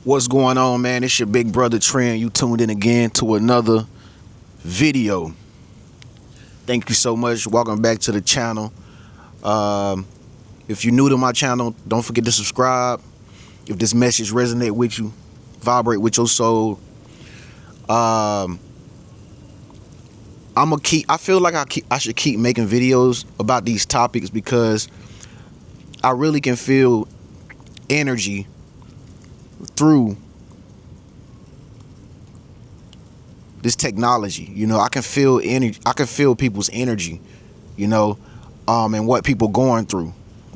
What's going on, man? It's your big brother Trent. You tuned in again to another video. Thank you so much. Welcome back to the channel. If you're new to my channel, don't forget to subscribe. If this message resonate with you, vibrate with your soul. I feel like I should keep making videos about these topics because I really can feel energy through this technology. I can feel energy. I can feel people's energy, and what people going through.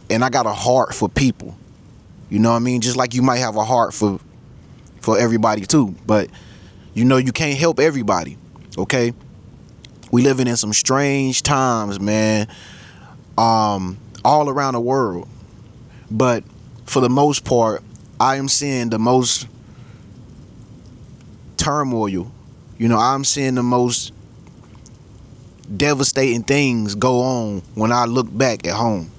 And I got a heart for people. You know what I mean? Just like you might have a heart for everybody too. But you can't help everybody. Okay? We living in some strange times, man. All around the world. But for the most part, I am seeing the most turmoil. I'm seeing the most devastating things go on when I look back at home.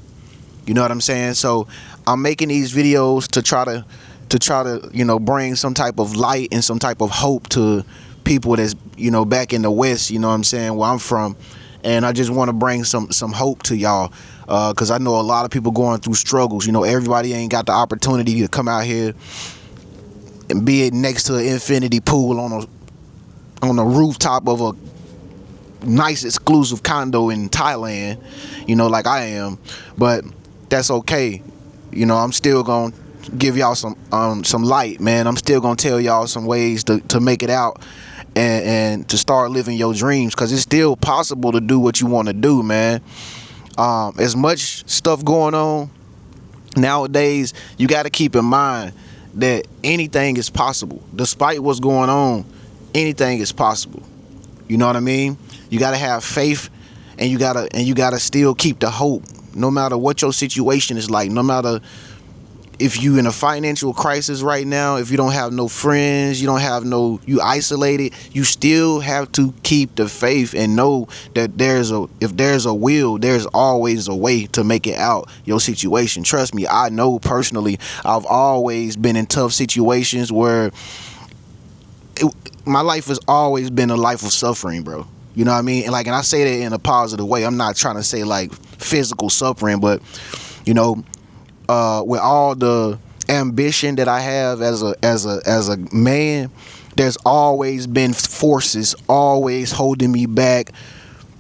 You know what I'm saying? So I'm making these videos to try to bring some type of light and some type of hope to people that's back in the West, where I'm from. And I just want to bring some hope to y'all, because I know a lot of people going through struggles. Everybody ain't got the opportunity to come out here and be next to an infinity pool on the rooftop of a nice exclusive condo in Thailand, like I am. But that's okay. I'm still gonna give y'all some light, man. I'm still gonna tell y'all some ways to make it out and to start living your dreams, because it's still possible to do what you want to do, man. As much stuff going on nowadays, you got to keep in mind that anything is possible. Despite what's going on, anything is possible. You know what I mean? You got to have faith, and you gotta still keep the hope, no matter what your situation is like. No matter if you in a financial crisis right now, if you don't have no friends, you isolated, you still have to keep the faith and know that if there's a will, there's always a way to make it out your situation. Trust me, I know personally, I've always been in tough situations where my life has always been a life of suffering, bro. You know what I mean? And I say that in a positive way. I'm not trying to say like physical suffering, but with all the ambition that I have as a man, there's always been forces always holding me back,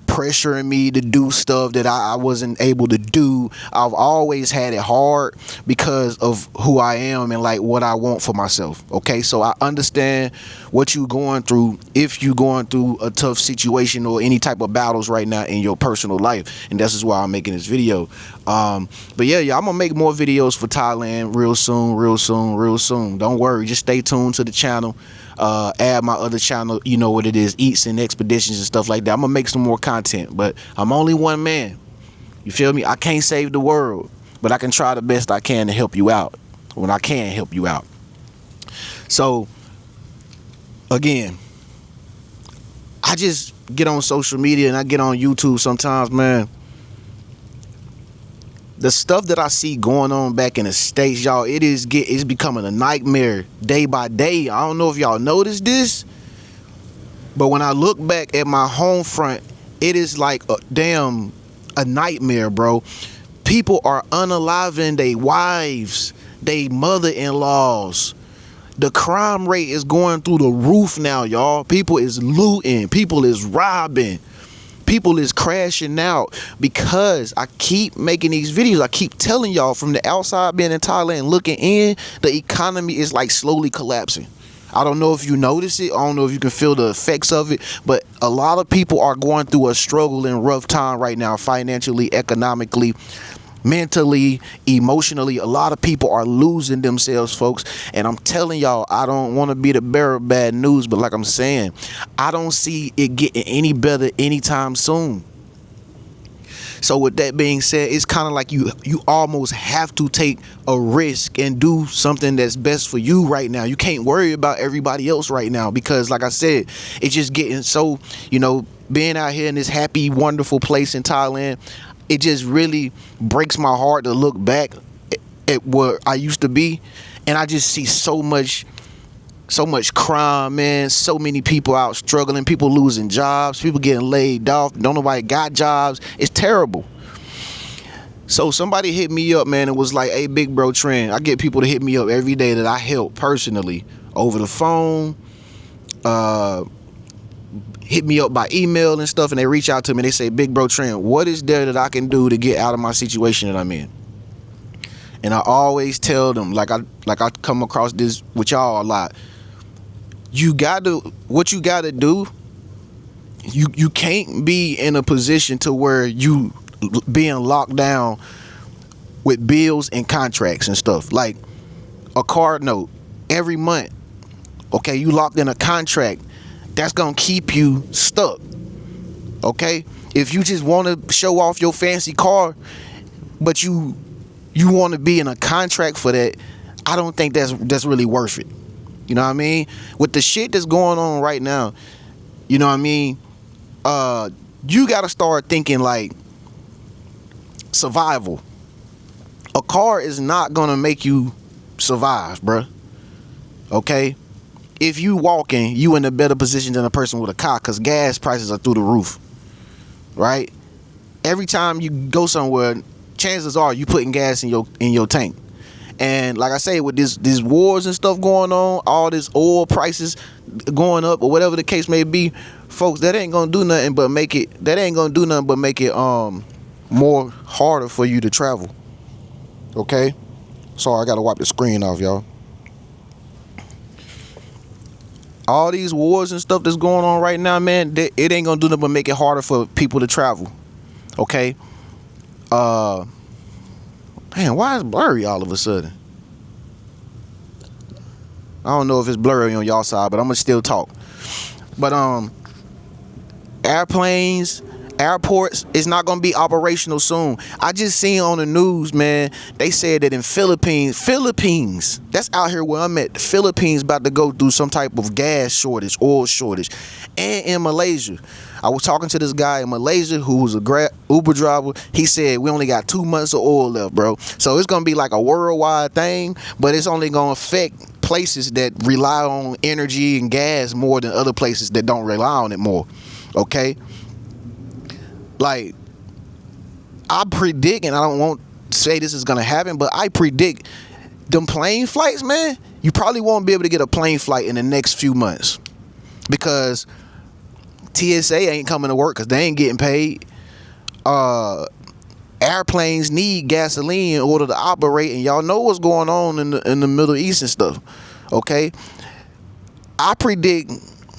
pressuring me to do stuff that I wasn't able to do. I've always had it hard because of who I am and like what I want for myself. Okay, so I understand what you're going through if you're going through a tough situation or any type of battles right now in your personal life, and this is why I'm making this video. But yeah, I'm gonna make more videos for Thailand real soon. Don't worry, just stay tuned to the channel. Add my other channel, you know what it is, Eats and Expeditions and stuff like that. I'm gonna make some more content, but I'm only one man. You feel me? I can't save the world, but I can try the best I can to help you out when I can help you out. So again, I just get on social media and I get on YouTube sometimes, man. The stuff that I see going on back in the States, y'all, it's becoming a nightmare day by day. I don't know if y'all noticed this, but when I look back at my home front, it is like a nightmare, bro. People are unaliving their wives, their mother-in-laws. The crime rate is going through the roof now, y'all. People is looting, people is robbing. People is crashing out because I keep making these videos. I keep telling y'all from the outside, being in Thailand, looking in, the economy is like slowly collapsing. I don't know if you notice it. I don't know if you can feel the effects of it, but a lot of people are going through a struggle and rough time right now, financially, economically, mentally, emotionally. A lot of people are losing themselves, folks. And I'm telling y'all, I don't want to be the bearer of bad news, but like I'm saying, I don't see it getting any better anytime soon. So with that being said, it's kind of like you almost have to take a risk and do something that's best for you right now. You can't worry about everybody else right now, because like I said, it's just getting so, being out here in this happy, wonderful place in Thailand, it just really breaks my heart to look back at where I used to be, and I just see so much So much crime, man. So many people out struggling, people losing jobs, people getting laid off. Don't nobody got jobs. It's terrible. So somebody hit me up, man, and was like, hey, big bro Trend. I get people to hit me up every day that I help personally over the phone, hit me up by email and stuff, and they reach out to me. They say, big bro Trend, what is there that I can do to get out of my situation that I'm in? And I always tell them, like I come across this with y'all a lot. What you gotta do, you can't be in a position to where you being locked down with bills and contracts and stuff. Like a car note every month. Okay, you locked in a contract. That's gonna keep you stuck. Okay? If you just wanna show off your fancy car, but you wanna be in a contract for that, I don't think that's really worth it. You know what I mean? With the shit that's going on right now, you know what I mean? You gotta start thinking like survival. A car is not gonna make you survive, bruh. Okay? If you walking, you in a better position than a person with a car, because gas prices are through the roof. Right? Every time you go somewhere, chances are you putting gas in your tank. And like I say, with these wars and stuff going on, all this oil prices going up or whatever the case may be, folks, that ain't gonna do nothing but make it more harder for you to travel. Okay? Sorry, I gotta wipe the screen off, y'all. All these wars and stuff that's going on right now, man, it ain't gonna do nothing but make it harder for people to travel. Okay? Man, why is it blurry all of a sudden? I don't know if it's blurry on y'all side, but I'm gonna still talk. But airplanes, airports is not gonna be operational soon. I just seen on the news, man, they said that in Philippines, that's out here where I'm at, the Philippines about to go through some type of gas shortage, oil shortage. And in Malaysia, I was talking to this guy in Malaysia who was a Uber driver. He said we only got 2 months of oil left, bro. So it's gonna be like a worldwide thing, but it's only gonna affect places that rely on energy and gas more than other places that don't rely on it more. Okay? Like, I predict, and I don't want to say this is gonna happen, but I predict them plane flights, man, you probably won't be able to get a plane flight in the next few months because TSA ain't coming to work because they ain't getting paid. Airplanes need gasoline in order to operate, and y'all know what's going on in the Middle East and stuff. Okay, I predict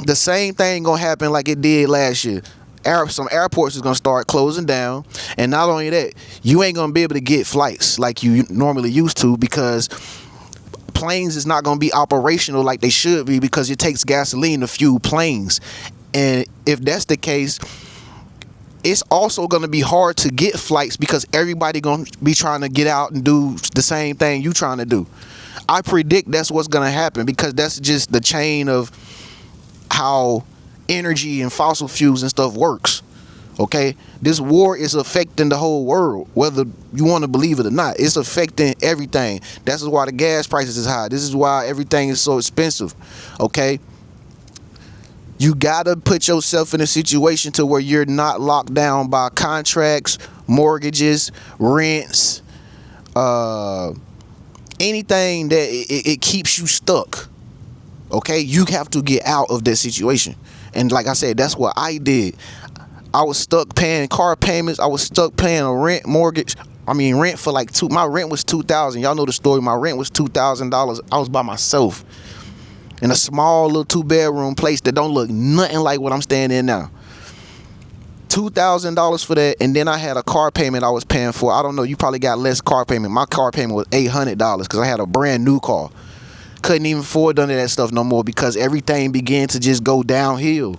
the same thing gonna happen like it did last year. Some airports is gonna start closing down, and not only that, you ain't gonna be able to get flights like you normally used to because planes is not gonna be operational like they should be because it takes gasoline to fuel planes. And if that's the case, it's also going to be hard to get flights because everybody going to be trying to get out and do the same thing you trying to do. I predict that's what's going to happen because that's just the chain of how energy and fossil fuels and stuff works. Okay? This war is affecting the whole world, whether you want to believe it or not. It's affecting everything. That's why the gas prices is high. This is why everything is so expensive. Okay? You gotta put yourself in a situation to where you're not locked down by contracts, mortgages, rents, anything that it keeps you stuck. Okay, you have to get out of that situation. And like I said, that's what I did. I was stuck paying car payments. I was stuck paying a rent for like my rent was $2,000. Y'all know the story. My rent was $2,000. I was by myself in a small little 2-bedroom place that don't look nothing like what I'm staying in now. $2,000 for that, and then I had a car payment I was paying for. I don't know, you probably got less car payment. My car payment was $800 because I had a brand new car. Couldn't even afford none of that stuff no more because everything began to just go downhill.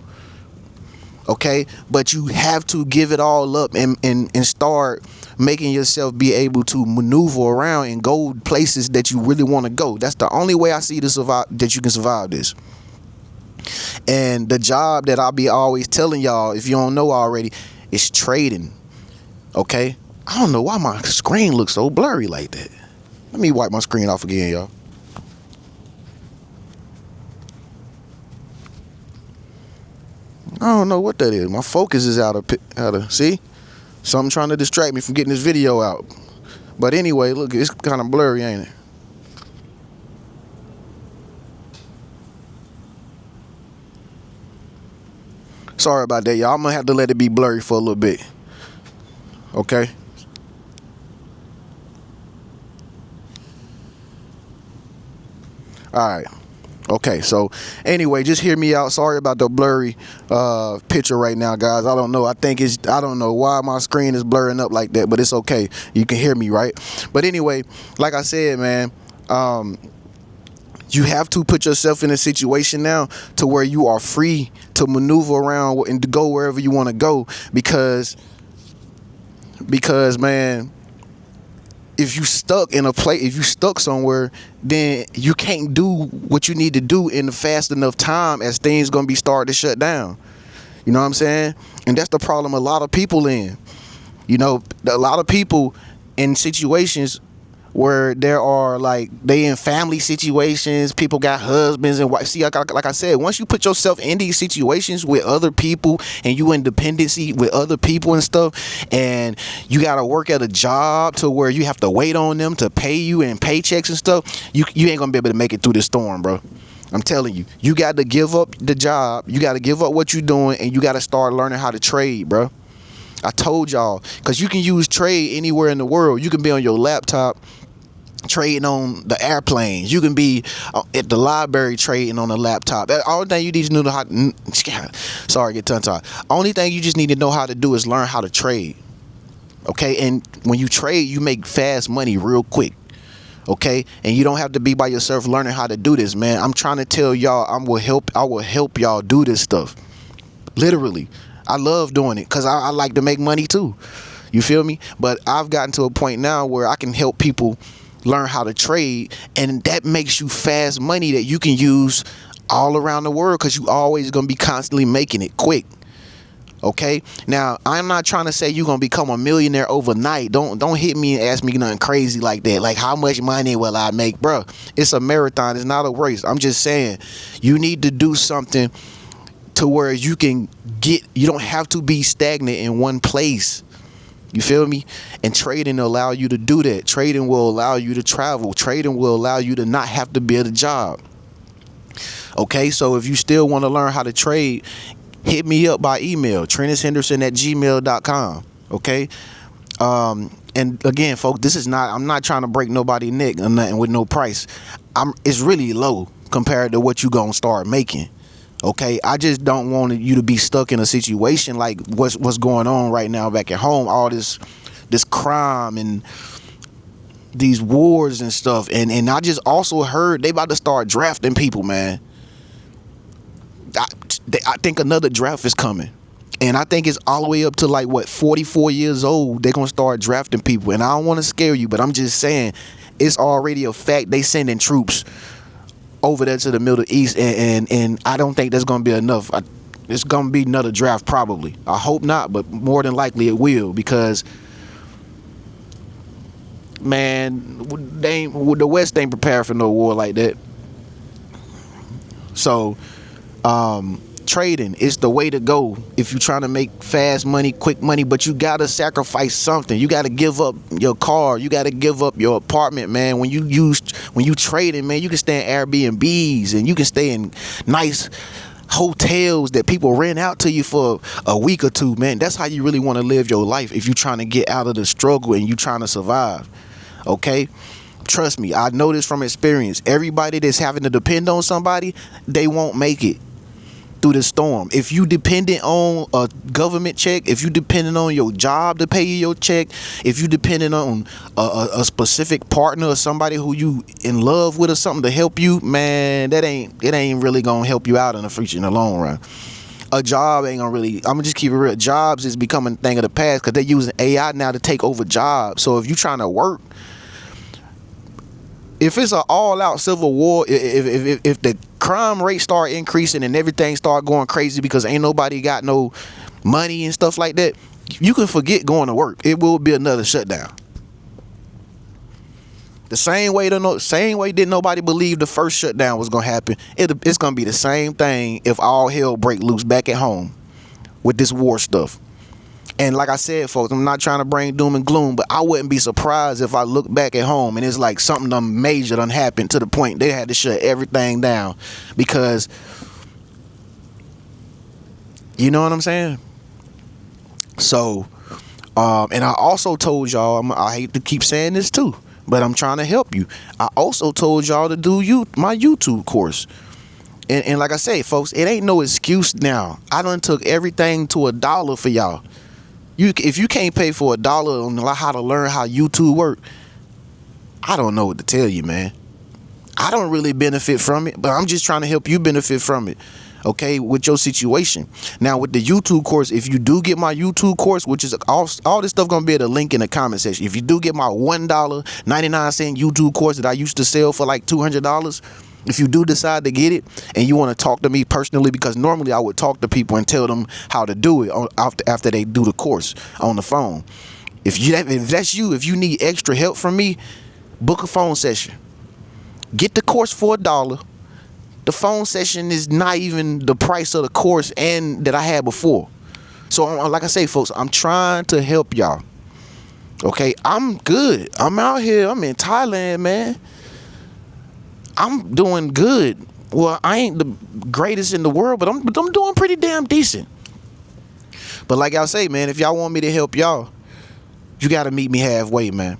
Okay, but you have to give it all up and start making yourself be able to maneuver around and go places that you really want to go. That's the only way I see to survive, that you can survive this. And the job that I'll be always telling y'all, if you don't know already, is trading. Okay, I don't know why my screen looks so blurry like that. Let me wipe my screen off again, y'all. don't know what that is. My focus is out of see? Something trying to distract me from getting this video out. But anyway, look, it's kind of blurry, ain't it? Sorry about that, y'all. I'm gonna have to let it be blurry for a little bit. Okay? Alright. Okay, so anyway, just hear me out. Sorry about the blurry picture right now, guys. I don't know. I don't know why my screen is blurring up like that, but it's okay. You can hear me, right? But anyway, like I said, man, you have to put yourself in a situation now to where you are free to maneuver around and to go wherever you want to go, because man, if you stuck in a place, if you stuck somewhere, then you can't do what you need to do in a fast enough time as things gonna be starting to shut down. You know what I'm saying? And that's the problem a lot of people in. You know, a lot of people in situations where there are, like, they in family situations, people got husbands and wives. See, like I said, once you put yourself in these situations with other people and you in dependency with other people and stuff, and you got to work at a job to where you have to wait on them to pay you and paychecks and stuff, you ain't gonna be able to make it through this storm, bro. I'm telling you, you got to give up the job, you got to give up what you're doing, and you got to start learning how to trade, bro. I told y'all, because you can use trade anywhere in the world. You can be on your laptop trading on the airplanes. You can be at the library trading on a laptop. The only thing you need to know how sorry, get tongue tied. Only thing you just need to know how to do is learn how to trade. Okay, and when you trade, you make fast money real quick. Okay, and you don't have to be by yourself learning how to do this, man. I'm trying to tell y'all, I will help y'all do this stuff. Literally, I love doing it because I like to make money too. You feel me? But I've gotten to a point now where I can help people learn how to trade, and that makes you fast money that you can use all around the world, because you always gonna be constantly making it quick. Okay, now I'm not trying to say you're gonna become a millionaire overnight. Don't hit me and ask me nothing crazy like that, like how much money will I make, bro? It's a marathon, it's not a race. I'm just saying you need to do something to where you don't have to be stagnant in one place. You feel me? And trading will allow you to do that. Trading will allow you to travel. Trading will allow you to not have to be at a job. Okay, so if you still want to learn how to trade, hit me up by email, TrennisHenderson@gmail.com. Okay? And again, folks, I'm not trying to break nobody's neck or nothing with no price. It's really low compared to what you gonna start making. Okay, I just don't want you to be stuck in a situation like what's going on right now back at home. All this crime and these wars and stuff. And I just also heard they about to start drafting people, man. I think another draft is coming. And I think it's all the way up to, like, what, 44 years old, they're going to start drafting people. And I don't want to scare you, but I'm just saying it's already a fact. They sending troops over there to the Middle East, and I don't think that's going to be enough. It's going to be another draft probably. I hope not, but more than likely it will, because, man, the West ain't prepared for no war like that. So, trading is the way to go if you're trying to make fast money, quick money, but you gotta sacrifice something. You gotta give up your car, you gotta give up your apartment, man. When you trading, man, you can stay in Airbnbs and you can stay in nice hotels that people rent out to you for a week or two, man. That's how you really want to live your life if you're trying to get out of the struggle and you trying to survive. Okay, trust me, I know this from experience. Everybody that's having to depend on somebody, they won't make it through the storm. If you dependent on a government check, if you dependent on your job to pay you your check, if you dependent on a specific partner or somebody who you in love with or something to help you, man, it ain't really gonna help you out in the future in the long run. A job ain't gonna really, I'm gonna just keep it real. Jobs is becoming a thing of the past because they're using AI now to take over jobs. So if you trying to work, if it's an all-out civil war, if the crime rate start increasing and everything start going crazy because ain't nobody got no money and stuff like that, you can forget going to work. It will be another shutdown. The same way didn't nobody believe the first shutdown was gonna happen. It's gonna be the same thing if all hell break loose back at home. with this war stuff. And like I said, folks, I'm not trying to bring doom and gloom, but I wouldn't be surprised if I look back at home and it's like something done major done happened to the point they had to shut everything down. Because, you know what I'm saying? So, and I also told y'all, I hate to keep saying this too, but I'm trying to help you. I also told y'all to do my YouTube course. And like I say, folks, it ain't no excuse now. I done took everything to $1 for y'all. If you can't pay for $1 on how to learn how YouTube work, I don't know what to tell you, man. I don't really benefit from it, but I'm just trying to help you benefit from it, okay, with your situation. Now, with the YouTube course, if you do get my YouTube course, which is all this stuff gonna be at a link in the comment section. If you do get my $1.99 YouTube course that I used to sell for like $200, if you do decide to get it and you want to talk to me personally, because normally I would talk to people and tell them how to do it after they do the course on the phone. If that's you, if you need extra help from me, book a phone session. Get the course for $1. The phone session is not even the price of the course and that I had before. So like I say, folks, I'm trying to help y'all. Okay, I'm good. I'm out here. I'm in Thailand, man. I'm doing good. Well, I ain't the greatest in the world, but I'm doing pretty damn decent. But like y'all say, man, if y'all want me to help y'all, you got to meet me halfway, man.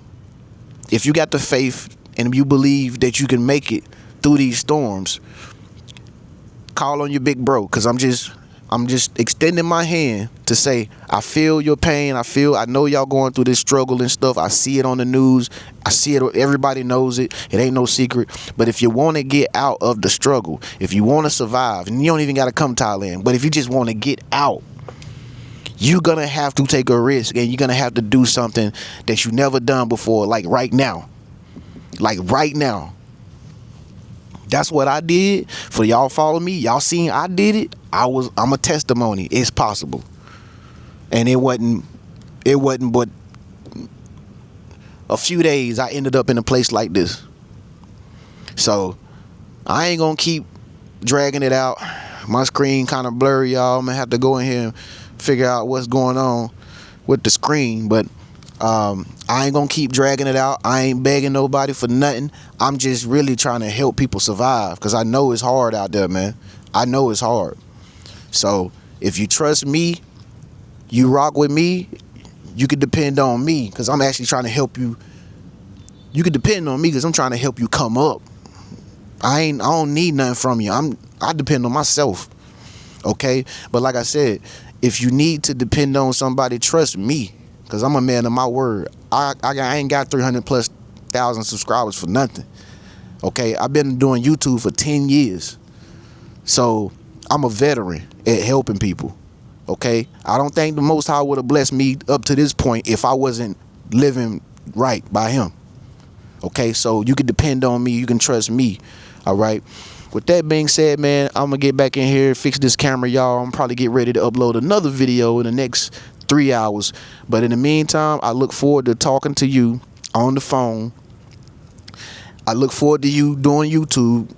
If you got the faith and you believe that you can make it through these storms, call on your big bro, because I'm just extending my hand to say, I feel your pain. I know y'all going through this struggle and stuff. I see it on the news. I see it. Everybody knows it. It ain't no secret. But if you want to get out of the struggle, if you want to survive, and you don't even got to come Thailand, but if you just want to get out, you're going to have to take a risk, and you're going to have to do something that you never done before, like right now. Like right now. That's what I did. For y'all follow me, y'all seen I did it. I'm a testimony. It's possible. And it wasn't but a few days I ended up in a place like this. So I ain't gonna keep dragging it out. My screen kind of blurry, y'all. I'm gonna have to go in here and figure out what's going on with the screen, but I ain't gonna keep dragging it out. I ain't begging nobody for nothing. I'm just really trying to help people survive, because I know it's hard out there, man. I know it's hard. So if you trust me, you rock with me, you can depend on me, because I'm actually trying to help you. You can depend on me because I'm trying to help you come up. I don't need nothing from you. I depend on myself. Okay? But like I said, if you need to depend on somebody, trust me, because I'm a man of my word. I ain't got 300,000+ subscribers for nothing. Okay? I've been doing YouTube for 10 years. So I'm a veteran at helping people. Okay? I don't think the Most High would have blessed me up to this point if I wasn't living right by him. Okay? So you can depend on me. You can trust me. All right? With that being said, man, I'm going to get back in here, fix this camera, y'all. I'm probably get ready to upload another video in the next 3 hours. But in the meantime, I look forward to talking to you on the phone. I look forward to you doing YouTube.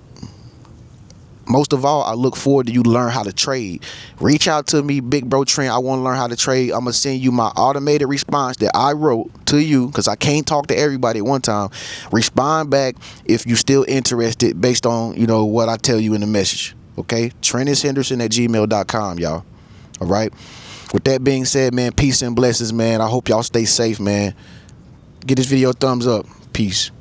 Most of all, I look forward to you learn how to trade. Reach out to me, Big Bro Trent. I want to learn how to trade. I'm going to send you my automated response that I wrote to you, because I can't talk to everybody at one time. Respond back if you're still interested based on, you know, what I tell you in the message. Okay? TrentisHenderson@gmail.com, y'all. All right? With that being said, man, peace and blessings, man. I hope y'all stay safe, man. Give this video a thumbs up. Peace.